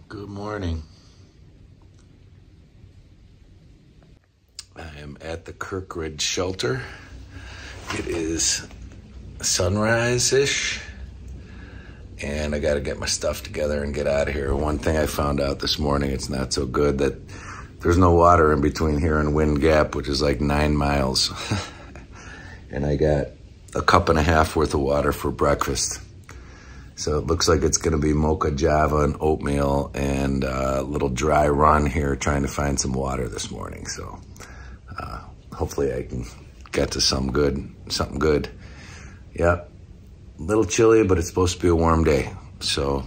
Good morning. I am at the Kirkridge shelter. It is sunrise-ish, and I got to get my stuff together and get out of here. One thing I found out this morning, it's not so good, that there's no water in between here and Wind Gap, which is like 9 miles. And I got a cup and a half worth of water for breakfast. So it looks like it's gonna be mocha java and oatmeal and a little dry run here trying to find some water this morning. So hopefully I can get to something good. Yeah, a little chilly, but it's supposed to be a warm day. So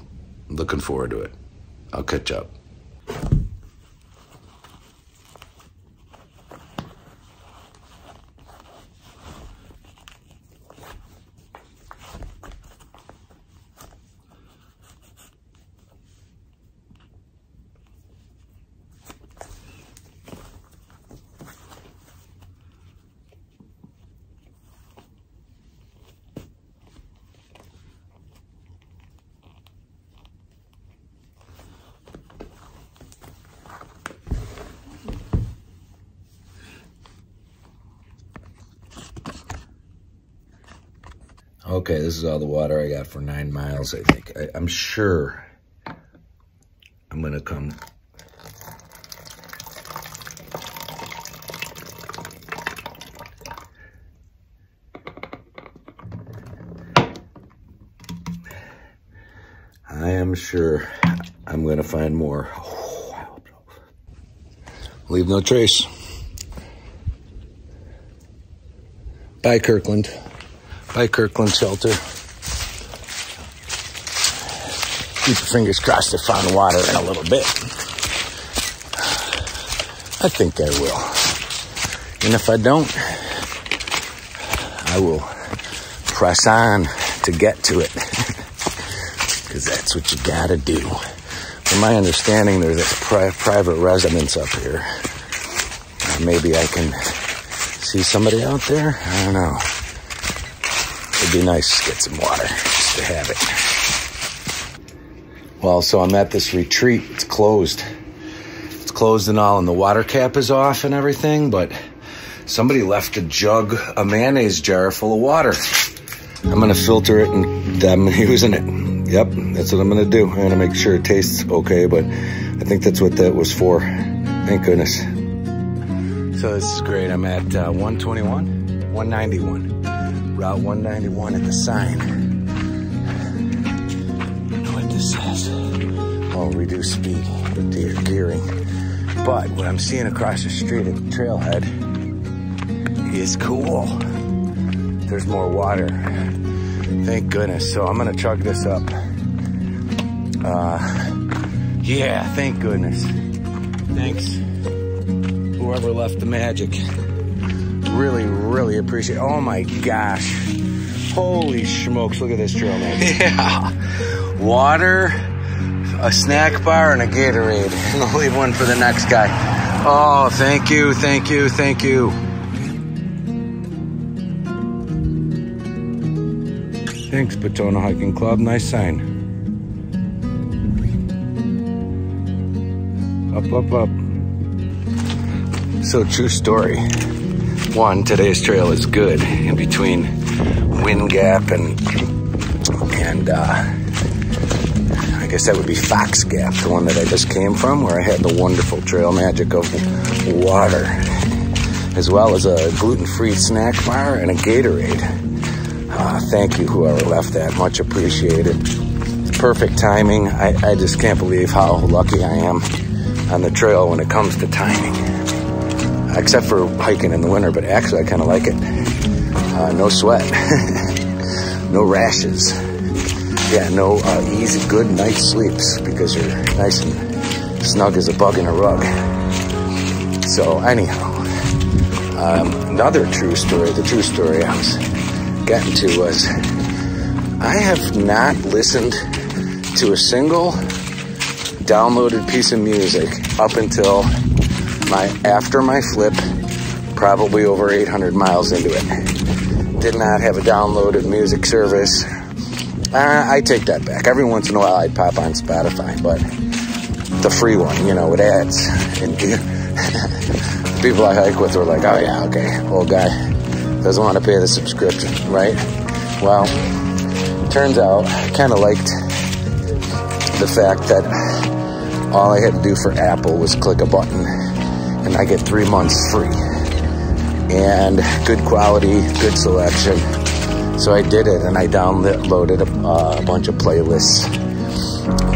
looking forward to it. I'll catch up. Okay, this is all the water I got for 9 miles, I think. I'm sure I'm gonna come. I am sure I'm gonna find more. Oh, I hope so. Leave no trace. Bye, Kirkland. By Kirkland shelter. Keep your fingers crossed I found water in a little bit. I think I will. And if I don't, I will press on to get to it. Because that's what you gotta do. From my understanding, there's a private residence up here. Maybe I can see somebody out there? I don't know. It'd be nice to get some water, just to have it. Well, so I'm at this retreat. It's closed. It's closed and all, and the water cap is off and everything, but somebody left a mayonnaise jar full of water. I'm gonna filter it and I'm using it. Yep, that's what I'm gonna do. I'm gonna make sure it tastes okay, but I think that's what that was for. Thank goodness. So this is great. I'm at 191. Route 191 at the sign. I don't know what this says. Oh, reduce speed, gearing. But what I'm seeing across the street at the trailhead is cool. There's more water. Thank goodness. So I'm gonna chug this up. Yeah, thank goodness. Thanks, whoever left the magic. Really, really appreciate it. Oh my gosh. Holy smokes, look at this trail, man. Yeah. Water, a snack bar, and a Gatorade. And I'll leave one for the next guy. Oh, thank you, thank you, thank you. Thanks, Patona Hiking Club. Nice sign. Up, up, up. So, true story. One, today's trail is good in between Wind Gap and I guess that would be Fox Gap, the one that I just came from, where I had the wonderful trail magic of water, as well as a gluten-free snack bar and a Gatorade. Thank you, whoever left that. Much appreciated. Perfect timing. I just can't believe how lucky I am on the trail when it comes to timing. Except for hiking in the winter, but actually I kind of like it. No sweat, no rashes. Yeah, no easy, good night sleeps because you're nice and snug as a bug in a rug. So anyhow, another true story, the true story I was getting to was, I have not listened to a single downloaded piece of music up until after my flip, probably over 800 miles into it. Did not have a downloaded music service. I take that back. Every once in a while I'd pop on Spotify, but the free one, you know, with ads. And people I hike with were like, oh yeah, okay, old guy doesn't want to pay the subscription, right? Well, turns out I kind of liked the fact that all I had to do for Apple was click a button and I get 3 months free. And good quality, good selection. So I did it, and I downloaded a bunch of playlists.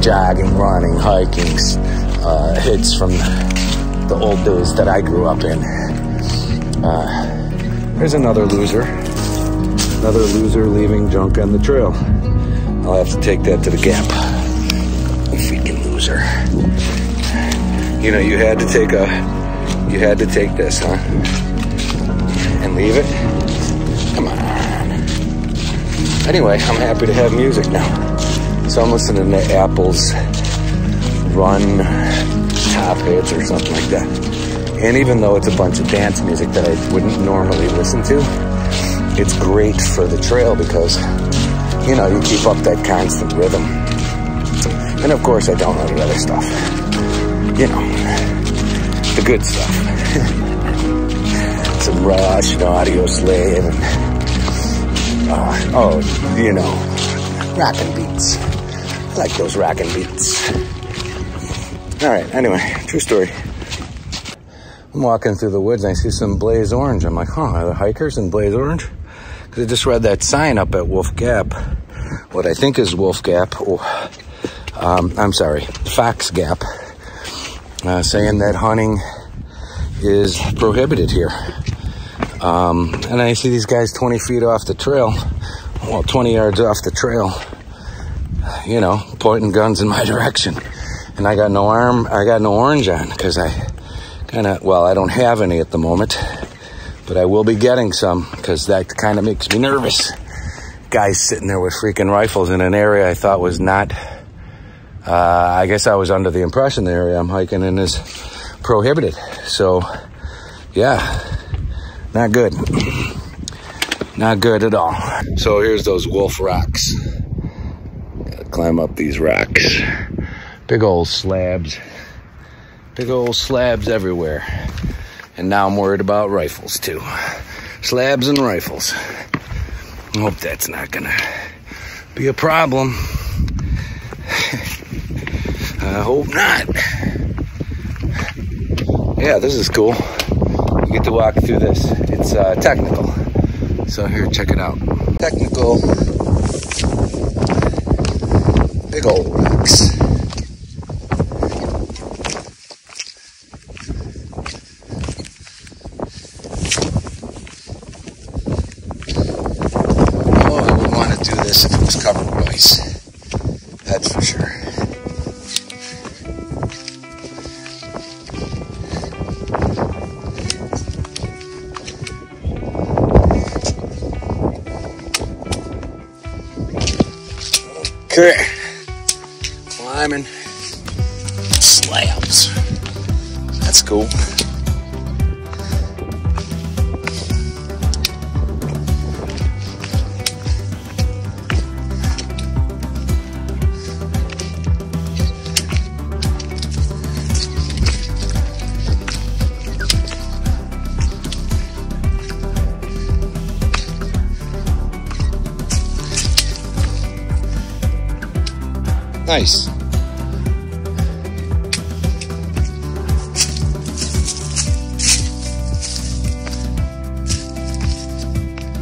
Jogging, running, hiking, hits from the old days that I grew up in. There's another loser. Another loser leaving junk on the trail. I'll have to take that to the Gap. Freaking loser. You know, you had to take this, huh? And leave it? Come on. Anyway, I'm happy to have music now. So I'm listening to Apple's Run Top Hits or something like that. And even though it's a bunch of dance music that I wouldn't normally listen to, it's great for the trail because, you know, you keep up that constant rhythm. And of course I downloaded other stuff. You know, the good stuff. Some Rush and Audio Slave and, you know, rockin' beats. I like those rockin' beats. All right, anyway, true story. I'm walking through the woods and I see some blaze orange. I'm like, huh, are there hikers in blaze orange? Because I just read that sign up at Wolf Gap, what I think is Wolf Gap, Fox Gap, saying that hunting is prohibited here. And I see these guys 20 feet off the trail, well, 20 yards off the trail, you know, pointing guns in my direction. And I got no orange on, because I don't have any at the moment, but I will be getting some, because that kind of makes me nervous. Guys sitting there with freaking rifles in an area I thought was not, I guess I was under the impression the area I'm hiking in is prohibited. So, yeah, not good. Not good at all. So here's those wolf rocks. Gotta climb up these rocks. Big old slabs. Big old slabs everywhere. And now I'm worried about rifles too. Slabs and rifles. I hope that's not gonna be a problem. I hope not. Yeah, this is cool. You get to walk through this. It's technical. So here, check it out. Technical. Big old rocks. If it was covered with ice, that's for sure. Okay, climbing slabs. That's cool. Nice.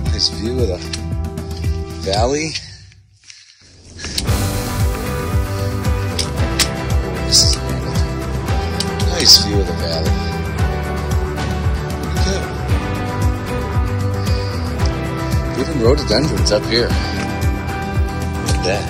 Nice view of the valley. This is nice view of the valley. Pretty good. Even rhododendrons up here. Look at that.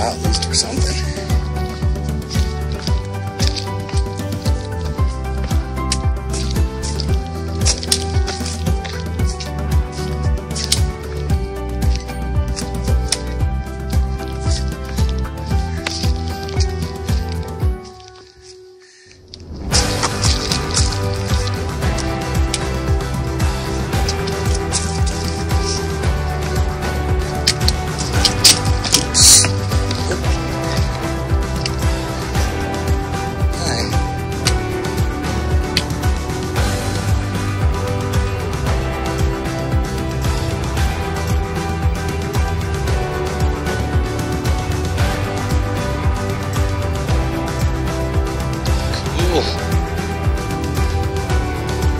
at least, or something.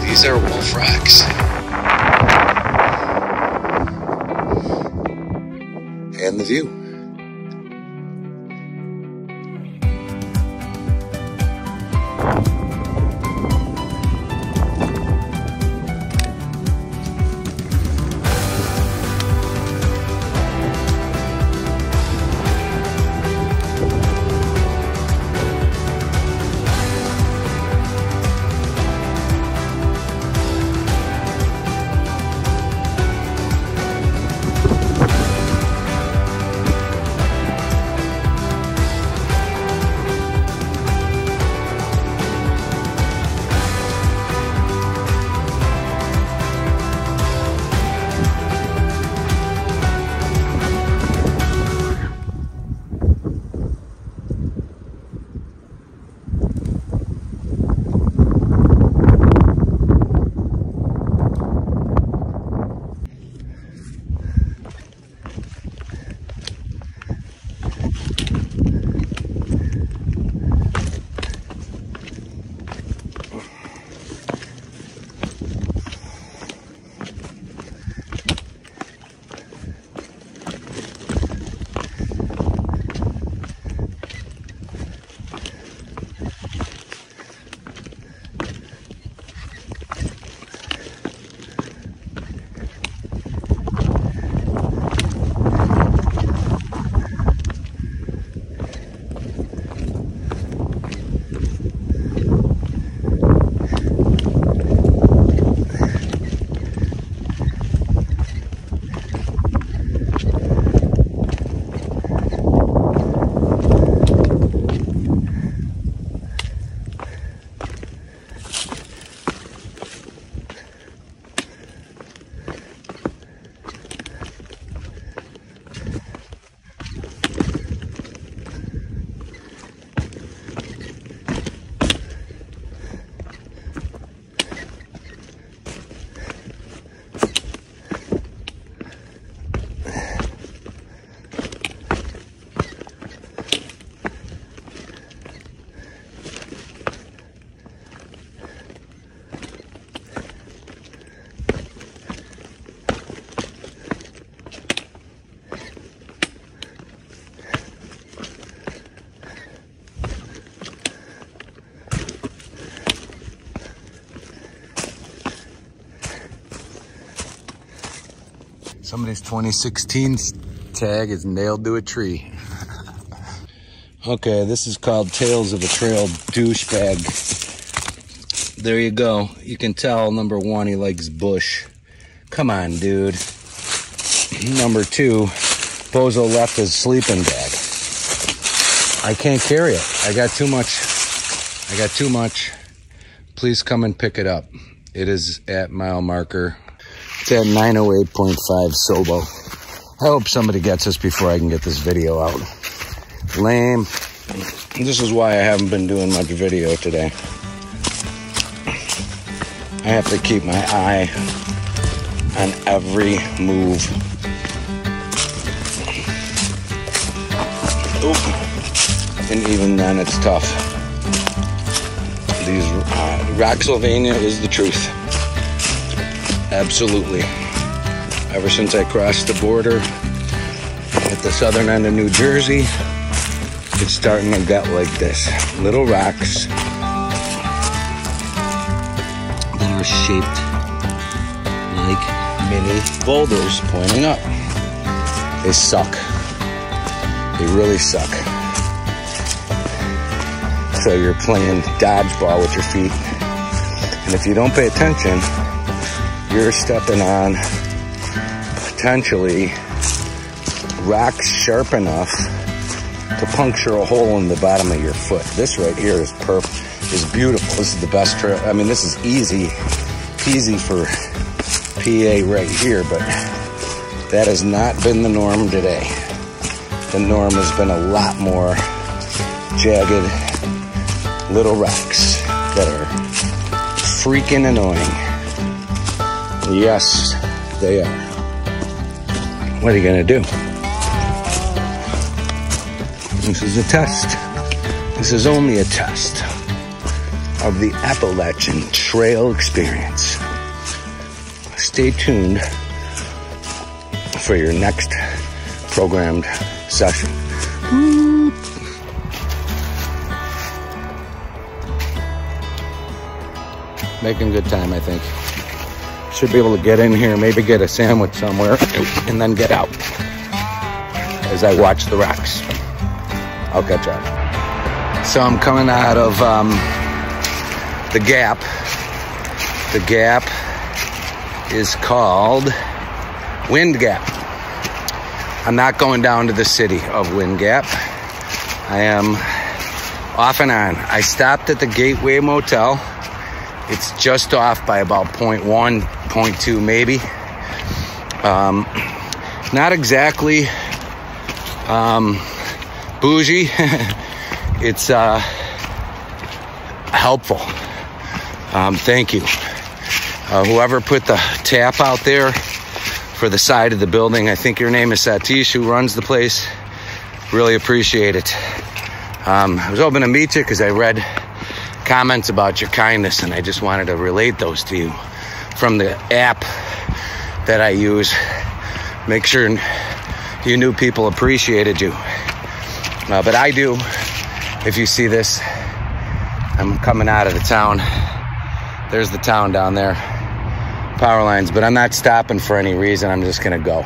These are wolf rocks. And the view. Somebody's 2016 tag is nailed to a tree. Okay, this is called Tales of a Trail Douchebag. There you go. You can tell, number one, he likes bush. Come on, dude. Number two, Bozo left his sleeping bag. I can't carry it. I got too much. Please come and pick it up. It is at mile marker. It's at 908.5 Sobo. I hope somebody gets this before I can get this video out. Lame. This is why I haven't been doing much video today. I have to keep my eye on every move. Oop. And even then, it's tough. These Rocksylvania is the truth. Absolutely. Ever since I crossed the border at the southern end of New Jersey, it's starting to get like this. Little rocks that are shaped like mini boulders pointing up. They suck. They really suck. So you're playing dodgeball with your feet. And if you don't pay attention, you're stepping on potentially rocks sharp enough to puncture a hole in the bottom of your foot. This right here is beautiful. This is the best trail. I mean, this is easy peasy for PA right here, but that has not been the norm today. The norm has been a lot more jagged little rocks that are freaking annoying. Yes, they are. What are you gonna do? This is a test. This is only a test of the Appalachian Trail experience. Stay tuned for your next programmed session. Making good time, I think. Should be able to get in here, maybe get a sandwich somewhere, and then get out as I watch the rocks. I'll catch up. So I'm coming out of the gap. The gap is called Wind Gap. I'm not going down to the city of Wind Gap. I am off and on. I stopped at the Gateway Motel. It's just off by about 0.1, 0.2 maybe. Not exactly bougie. It's helpful. Thank you. Whoever put the tap out there for the side of the building, I think your name is Satish, who runs the place. Really appreciate it. I was hoping to meet you because I read comments about your kindness, and I just wanted to relate those to you from the app that I use. Make sure you knew people appreciated you. But I do. If you see this, I'm coming out of the town. There's the town down there. Power lines, but I'm not stopping for any reason. I'm just gonna go.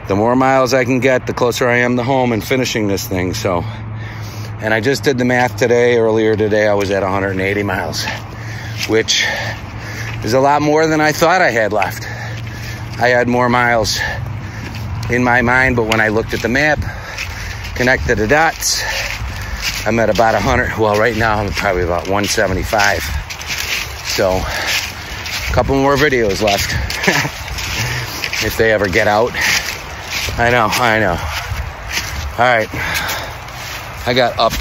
The more miles I can get, the closer I am to home and finishing this thing. So, and I just did the math earlier today, I was at 180 miles, which is a lot more than I thought I had left. I had more miles in my mind, but when I looked at the map, connected the dots, I'm at about 100. Well, right now I'm probably about 175. So, a couple more videos left. If they ever get out. I know. All right. I got up.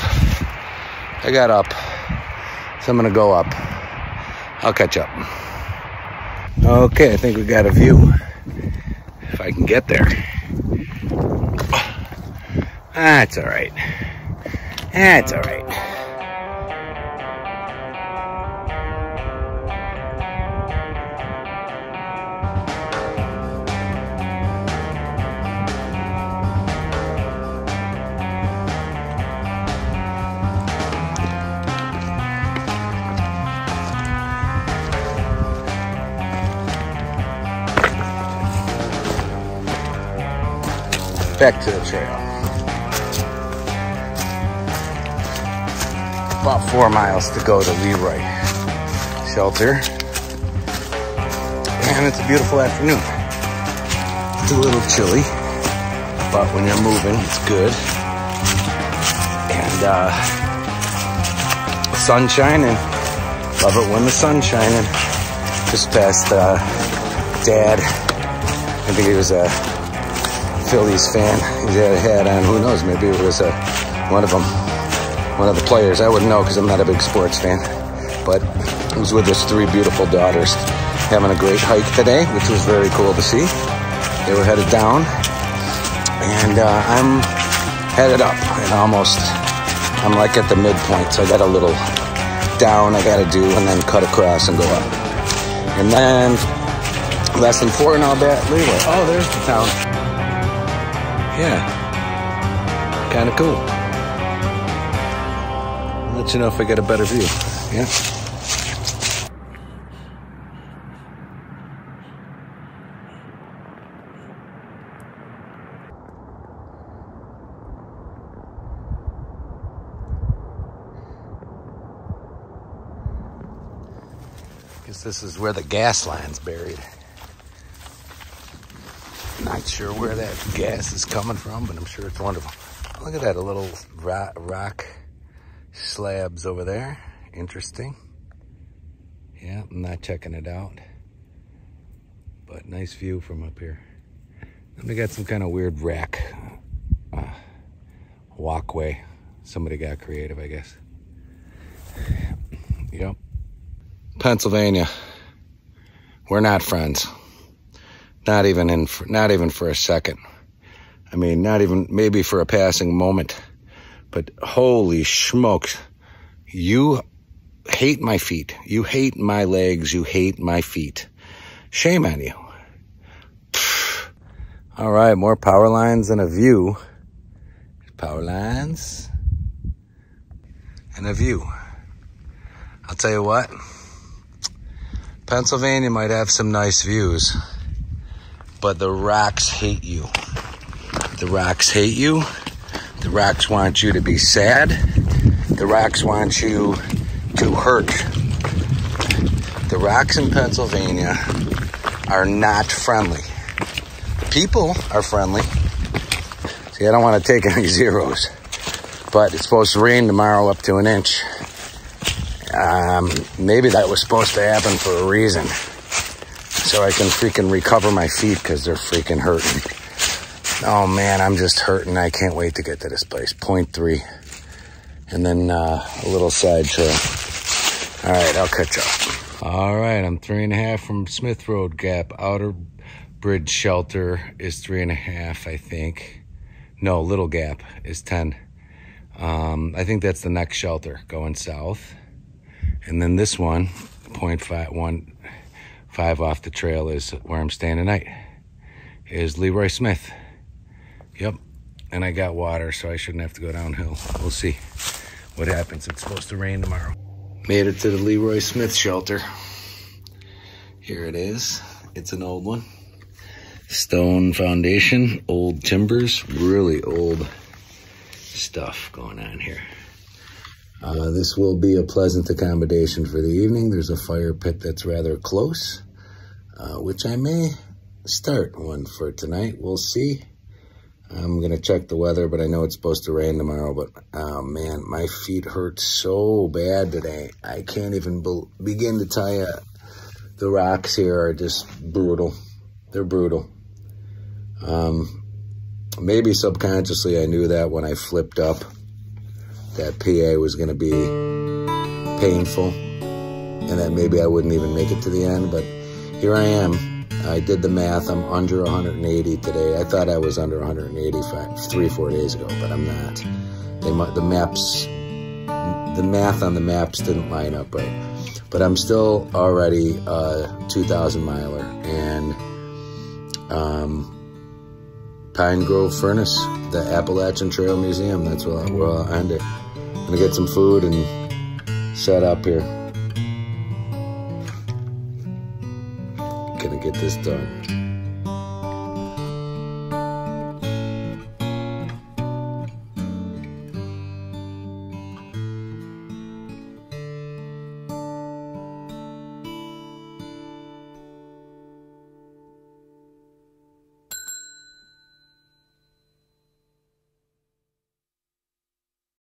So I'm gonna go up. I'll catch up. Okay, I think we got a view. If I can get there. That's all right. That's all right. Back to the trail. About 4 miles to go to Leroy shelter. And it's a beautiful afternoon. It's a little chilly, but when you're moving, it's good. And sun shining. Love it when the sun's shining. Just past Dad. I think he was a Phillies fan. He had a hat on. Who knows? Maybe it was one of them. One of the players. I wouldn't know because I'm not a big sports fan. But he was with his 3 beautiful daughters having a great hike today, which was very cool to see. They were headed down. And I'm headed up. And I'm like at the midpoint. So I got a little down I got to do and then cut across and go up. And then less than 4 and I'll be at Leroy. Oh, there's the town. Yeah. Kind of cool. I'll let you know if I get a better view. Yeah. guess this is where the gas line's buried. Not sure where that gas is coming from, but I'm sure it's wonderful. Look at that, a little rock slabs over there. Interesting. Yeah, I'm not checking it out. But nice view from up here. And we got some kind of weird rack walkway. Somebody got creative, I guess. Yep. Pennsylvania. We're not friends. Not even for a second. I mean, not even maybe for a passing moment. But holy smokes. You hate my feet. You hate my legs. You hate my feet. Shame on you. All right, more power lines and a view. Power lines and a view. I'll tell you what. Pennsylvania might have some nice views, but the rocks hate you. The rocks hate you. The rocks want you to be sad. The rocks want you to hurt. The rocks in Pennsylvania are not friendly. People are friendly. See, I don't want to take any zeros, but it's supposed to rain tomorrow up to an inch. Maybe that was supposed to happen for a reason, so I can freaking recover my feet because they're freaking hurting. Oh man, I'm just hurting. I can't wait to get to this place. 0.3. And then a little side trail. All right, I'll catch up. All right, I'm 3.5 from Smith Road Gap. Outer Bridge Shelter is 3.5, I think. No, Little Gap is 10. I think that's the next shelter going south. And then this one, 0.5 off the trail is where I'm staying tonight, is Leroy Smith. Yep, and I got water, so I shouldn't have to go downhill. We'll see what happens. It's supposed to rain tomorrow. Made it to the Leroy Smith shelter. Here it is. It's an old one. Stone foundation, old timbers, really old stuff going on here. This will be a pleasant accommodation for the evening. There's a fire pit that's rather close, which I may start one for tonight. We'll see. I'm going to check the weather, but I know it's supposed to rain tomorrow. But, oh, man, my feet hurt so bad today. I can't even begin to tell you. The rocks here are just brutal. They're brutal. Maybe subconsciously I knew that when I flipped up, that PA was going to be painful and that maybe I wouldn't even make it to the end. But here I am. I did the math. I'm under 180 today. I thought I was under 185 3-4 days ago, but I'm not. The math on the maps didn't line up right. But I'm still already a 2,000 miler. And Pine Grove Furnace, the Appalachian Trail Museum, that's where I'll end it. I'm gonna get some food and set up here. Gonna get this done.